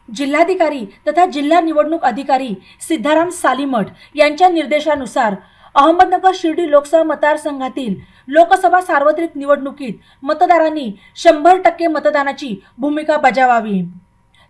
जिल्हाधिकारी तथा जिल्हा निवडणूक अधिकारी सिद्धाराम सालीमठ यांच्या निर्देशानुसार अहमदनगर शिर्डी लोकसभा मतदारसंघातील लोकसभा सार्वत्रिक निवडणुकीत मतदारांनी 100% मतदानाची भूमिका बजावावी।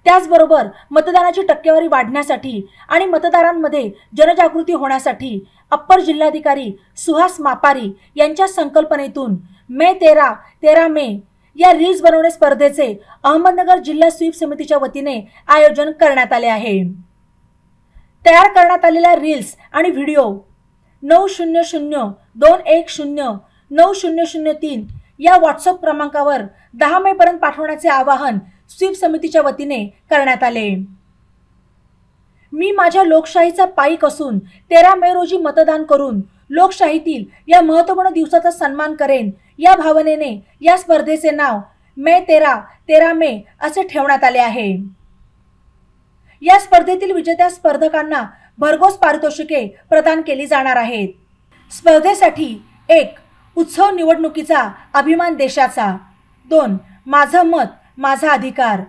त्याचबरोबर मतदानाची टक्केवारी वाढण्यासाठी आणि मतदारांमध्ये जनजागृती होण्यासाठी अप्पर जिल्हाधिकारी सुहास मापारी यांच्या संकल्पनेतून मे 13 मे या रील्स बनवणे स्पर्धेचे अहमदनगर जिल्हा स्वीप समितीच्या वतीने आयोजन करण्यात आले आहे। तयार करण्यात आलेल्या रील्स आणि व्हिडिओ 900-210-9003 या व्हॉट्सअप क्रमांकावर 10 मे पर्यंत पाठवण्याचे आवाहन स्वीप समितीच्या वतीने करण्यात आले। मी माझ्या लोकशाहीचा पाईक असून 13 मे रोजी मतदान करून लोकशाहीतील या महत्त्वपूर्ण दिवसाचा सन्मान करेन या भावनेने या स्पर्धेचे नाव मे 13 मे असे ठेवण्यात आले आहे। या स्पर्धेतील विजेत्या स्पर्धकांना भरघोस पारितोषिके प्रदान केली जाणार आहेत। स्पर्धेसाठी 1. उत्सव निवडणुकीचा अभिमान देशाचा, 2. माझं मत माझा अधिकार,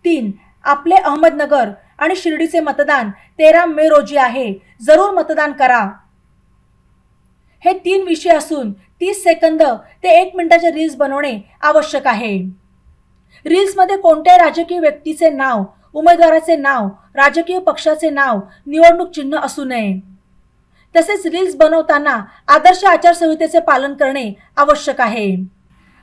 3. आपले अहमदनगर आणि शिर्डीचे मतदान 13 मे रोजी आहे, जरूर मतदान करा। हे 3 विषय असून 30 सेकंद ते 1 मिनिटाचे रील्स बनवणे आवश्यक आहे। रील्समध्ये कोणत्याही राजकीय व्यक्तीचे नाव, उमेदवाराचे नाव, राजकीय पक्षाचे नाव, निवडणूक चिन्ह असू नये। तसेच रील्स बनवताना आदर्श आचारसंहितेचे पालन करणे आवश्यक आहे।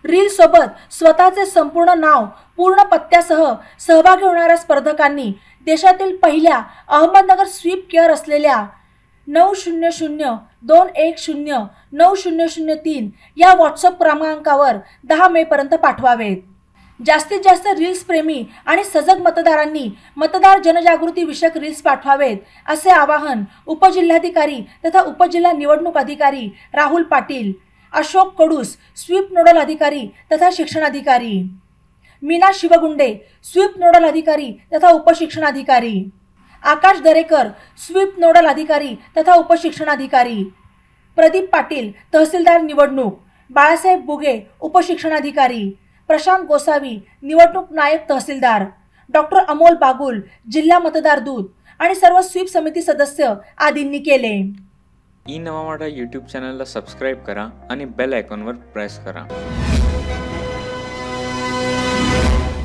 रील्स सोबत स्वतःचे संपूर्ण नाव, पूर्ण पत्त्यासह सहभागी होणाऱ्या स्पर्धकांनी देशातील पहिल्या अहमदनगर स्वीप केअर असलेल्या 900-210-9003 या व्हॉट्सअप क्रमांकावर 10 मे पर्यंत पाठवावेत। जास्तीत जास्त रील्स प्रेमी आणि सजग मतदारांनी मतदार जनजागृती विषयक रील्स पाठवावेत असे आवाहन उपजिल्हाधिकारी तथा उपजिल्हा निवडणूक अधिकारी राहुल पाटील, अशोक कडूस स्वीप नोडल अधिकारी तथा शिक्षणाधिकारी, मीना शिवगुंडे स्वीप नोडल अधिकारी तथा उपशिक्षणाधिकारी, आकाश दरेकर स्वीप नोडल अधिकारी तथा उपशिक्षणाधिकारी, प्रदीप पाटील तहसीलदार निवडणूक, बाळासाहेब बुगे उपशिक्षणाधिकारी, प्रशांत गोसावी निवडणूक नायब तहसीलदार, डॉक्टर अमोल बागुल जिल्हा मतदार दूत आणि सर्व स्वीप समिती सदस्य आदींनी केले। ई नवा मराठा यूट्यूब चॅनलला सबस्क्राइब करा आणि बेल आयकॉनवर प्रेस करा।